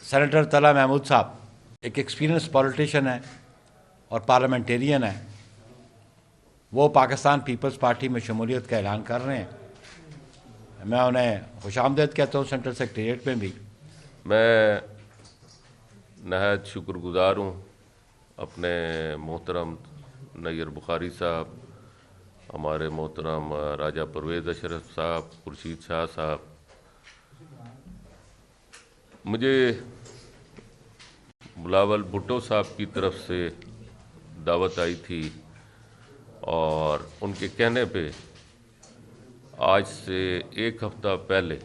Senator Talha Mahmood صاحب ایک experience politician ہیں اور پارلیمنٹیرین ہیں. وہ پاکستان پیپلز پارٹی میں شمولیت کا اعلان کر رہے ہیں. میں انہیں خوش آمدید کہتا ہوں سینٹرل سیکریٹریٹ میں بھی. میں نہایت شکر گزار ہوں اپنے محترم نیر بخاری صاحب، ہمارے محترم راجہ پرویز اشرف صاحب، خورشید شاہ صاحب. مجھے بلاول بھٹو صاحب کی طرف سے دعوت آئی تھی اور ان کے کہنے پہ آج سے ایک ہفتہ پہلے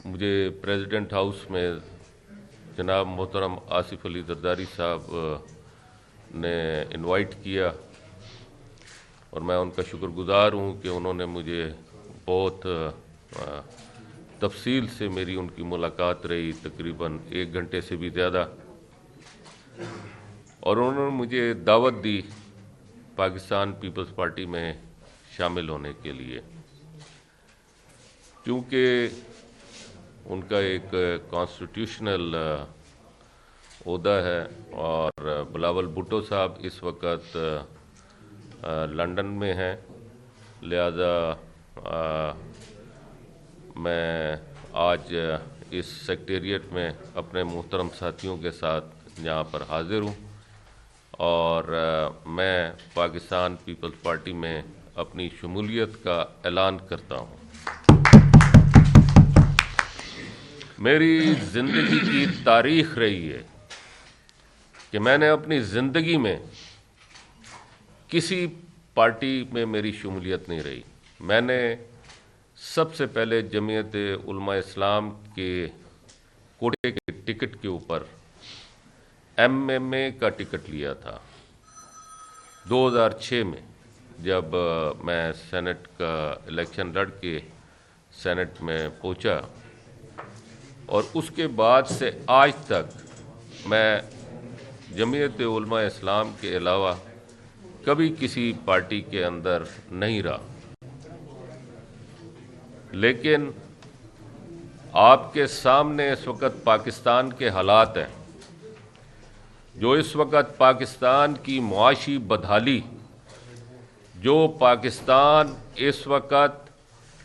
مجھے پریزیڈنٹ ہاؤس میں جناب محترم آصف علی زرداری صاحب نے انوائٹ کیا اور میں ان کا شکر گزار ہوں کہ انہوں نے مجھے بہت تفصیل سے میری ان کی ملاقات رہی، تقریباً 1 گھنٹے سے بھی زیادہ، اور انہوں نے مجھے دعوت دی پاکستان پیپلز پارٹی میں شامل ہونے کے لیے. چونکہ ان کا ایک کانسٹیٹیوشنل عہدہ ہے اور بلاول بھٹو صاحب اس وقت لندن میں ہیں، لہذا میں آج اس سیکریٹریٹ میں اپنے محترم ساتھیوں کے ساتھ یہاں پر حاضر ہوں اور میں پاکستان پیپلز پارٹی میں اپنی شمولیت کا اعلان کرتا ہوں. میری زندگی کی تاریخ رہی ہے کہ میں نے اپنی زندگی میں کسی پارٹی میں میری شمولیت نہیں رہی. میں نے سب سے پہلے جمعیت علماء اسلام کے کوٹے کے ٹکٹ کے اوپر MMA کا ٹکٹ لیا تھا 2006 میں، جب میں سینٹ کا الیکشن لڑ کے سینٹ میں پہنچا، اور اس کے بعد سے آج تک میں جمعیت علماء اسلام کے علاوہ کبھی کسی پارٹی کے اندر نہیں رہا. لیکن آپ کے سامنے اس وقت پاکستان کے حالات ہیں، جو اس وقت پاکستان کی معاشی بدحالی، جو پاکستان اس وقت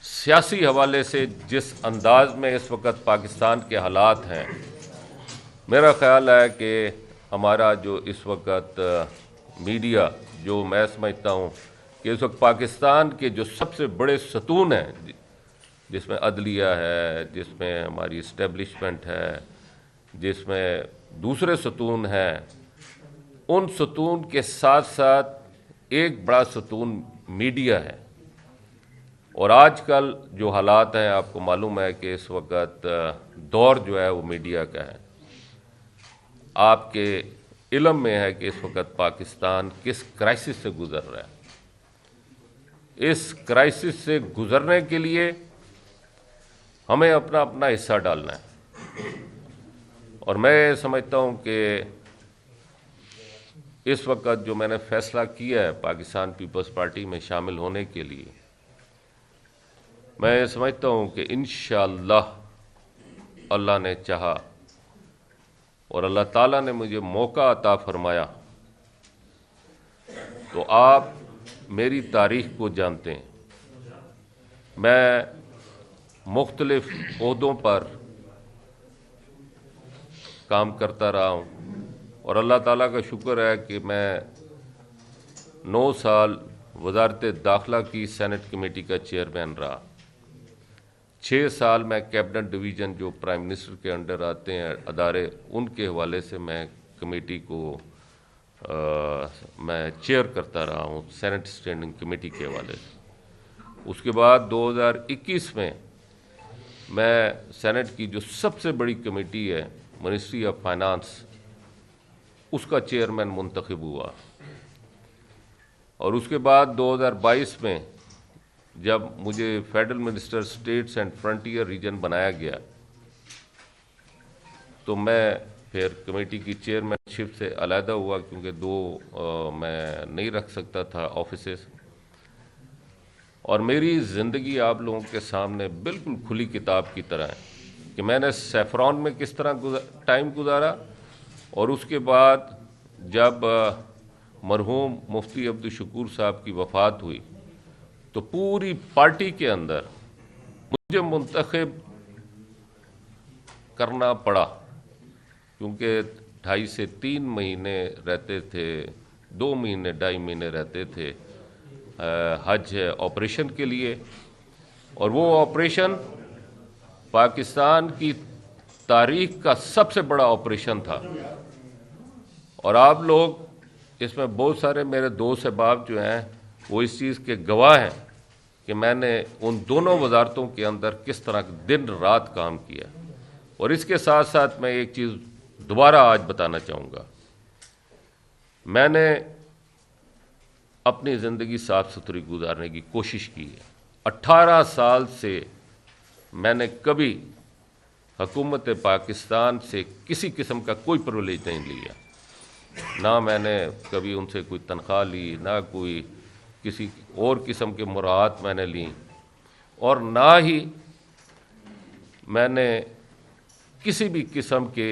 سیاسی حوالے سے جس انداز میں اس وقت پاکستان کے حالات ہیں، میرا خیال ہے کہ ہمارا جو اس وقت میڈیا، جو میں سمجھتا ہوں کہ اس وقت پاکستان کے جو سب سے بڑے ستون ہیں، جس میں عدلیہ ہے، جس میں ہماری اسٹیبلشمنٹ ہے، جس میں دوسرے ستون ہیں، ان ستون کے ساتھ ساتھ ایک بڑا ستون میڈیا ہے. اور آج کل جو حالات ہیں، آپ کو معلوم ہے کہ اس وقت دور جو ہے وہ میڈیا کا ہے. آپ کے علم میں ہے کہ اس وقت پاکستان کس کرائسس سے گزر رہا ہے. اس کرائسس سے گزرنے کے لیے ہمیں اپنا حصہ ڈالنا ہے، اور میں سمجھتا ہوں کہ اس وقت جو میں نے فیصلہ کیا ہے پاکستان پیپلز پارٹی میں شامل ہونے کے لیے، میں سمجھتا ہوں کہ انشاءاللہ اللہ نے چاہا اور اللہ تعالیٰ نے مجھے موقع عطا فرمایا تو آپ میری تاریخ کو جانتے ہیں. میں مختلف عہدوں پر کام کرتا رہا ہوں اور اللہ تعالیٰ کا شکر ہے کہ میں 9 سال وزارت داخلہ کی سینٹ کمیٹی کا چیئرمین رہا. 6 سال میں کیبنٹ ڈویژن، جو پرائم منسٹر کے انڈر آتے ہیں ادارے، ان کے حوالے سے میں کمیٹی کو میں چیئر کرتا رہا ہوں سینٹ اسٹینڈنگ کمیٹی کے حوالے سے. اس کے بعد 2021 میں سینٹ کی جو سب سے بڑی کمیٹی ہے منسٹری آف فائنانس، اس کا چیئرمین منتخب ہوا. اور اس کے بعد 2022 میں جب مجھے federal minister states and frontier region بنایا گیا، تو میں پھر کمیٹی کی چیئرمین شپ سے علیحدہ ہوا، کیونکہ 2 میں نہیں رکھ سکتا تھا آفیسز. اور میری زندگی آپ لوگوں کے سامنے بالکل کھلی کتاب کی طرح ہے. کہ میں نے سیفران میں کس طرح ٹائم گزارا، اور اس کے بعد جب مرحوم مفتی عبدالشکور صاحب کی وفات ہوئی تو پوری پارٹی کے اندر مجھے منتخب کرنا پڑا، کیونکہ 2.5 سے 3 مہینے رہتے تھے، 2 مہینے 2.5 مہینے رہتے تھے حج آپریشن کے لیے، اور وہ آپریشن پاکستان کی تاریخ کا سب سے بڑا آپریشن تھا، اور آپ لوگ اس میں بہت سارے میرے دوست احباب جو ہیں وہ اس چیز کے گواہ ہیں کہ میں نے ان دونوں وزارتوں کے اندر کس طرح دن رات کام کیا۔ اور اس کے ساتھ ساتھ میں ایک چیز دوبارہ آج بتانا چاہوں گا، میں نے اپنی زندگی صاف ستھری گزارنے کی کوشش کی ہے۔ 18 سال سے میں نے کبھی حکومت پاکستان سے کسی قسم کا کوئی پرولیج نہیں لیا، نہ میں نے کبھی ان سے کوئی تنخواہ لی، نہ کوئی کسی اور قسم کے مراعات میں نے لی، اور نہ ہی میں نے کسی بھی قسم کے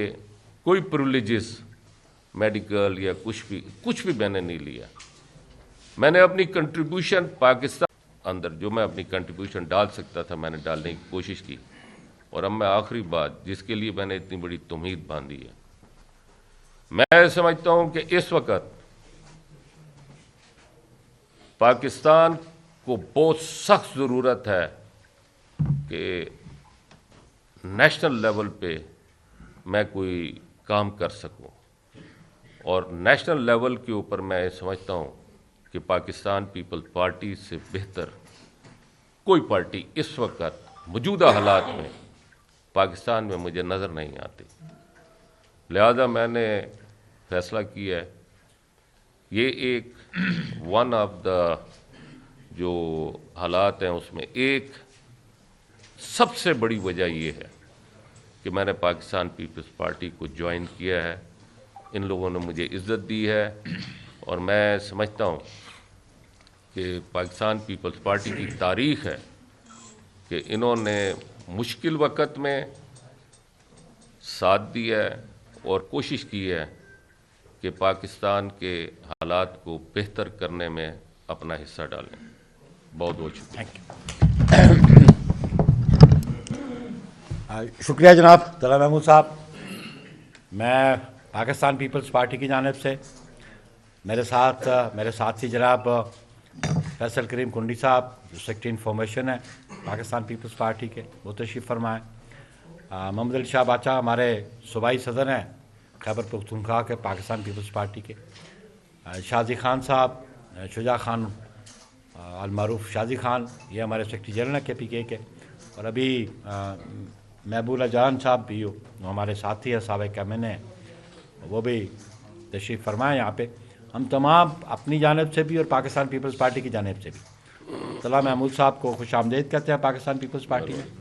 کوئی پرولیجز میڈیکل یا کچھ بھی میں نے نہیں لیا۔ میں نے اپنی کنٹریبیوشن پاکستان اندر جو میں اپنی کنٹریبیوشن ڈال سکتا تھا میں نے ڈالنے کی کوشش کی، اور اب میں آخری بات جس کے لیے میں نے اتنی بڑی تمہید باندھی ہے، میں سمجھتا ہوں کہ اس وقت پاکستان کو بہت سخت ضرورت ہے کہ نیشنل لیول پہ میں کوئی کام کر سکوں، اور نیشنل لیول کے اوپر میں سمجھتا ہوں کہ پاکستان پیپلز پارٹی سے بہتر کوئی پارٹی اس وقت موجودہ حالات میں پاکستان میں مجھے نظر نہیں آتی۔ لہذا میں نے فیصلہ کیا ہے، یہ ایک ون آف دا جو حالات ہیں اس میں ایک سب سے بڑی وجہ یہ ہے کہ میں نے پاکستان پیپلز پارٹی کو جوائن کیا ہے۔ ان لوگوں نے مجھے عزت دی ہے، اور میں سمجھتا ہوں کہ پاکستان پیپلز پارٹی کی تاریخ ہے کہ انہوں نے مشکل وقت میں ساتھ دیا ہے اور کوشش کی ہے کہ پاکستان کے حالات کو بہتر کرنے میں اپنا حصہ ڈالیں۔ بہت بہت شکریہ۔ شکریہ جناب طلعت محمود صاحب۔ میں پاکستان پیپلز پارٹی کی جانب سے میرے ساتھی جناب فیصل کریم کنڈی صاحب جو سیکرٹری انفارمیشن ہے پاکستان پیپلز پارٹی کے، وہ تشریف فرمائیں۔ محمد علی شاہ باچا ہمارے صوبائی صدر ہیں خیبر پختونخوا کے پاکستان پیپلز پارٹی کے، شازی خان صاحب، شجاع خان المعروف شازی خان، یہ ہمارے سیکرٹری جنرل ہیں KPK کے، اور ابھی محبوبہ جان صاحب بھی ہمارے ساتھی ہیں، سابق MN ہیں، وہ بھی تشریف فرمائیں یہاں پہ۔ ہم تمام اپنی جانب سے بھی اور پاکستان پیپلز پارٹی کی جانب سے بھی طلعت محمود صاحب کو خوش آمدید کہتے ہیں پاکستان پیپلز پارٹی میں۔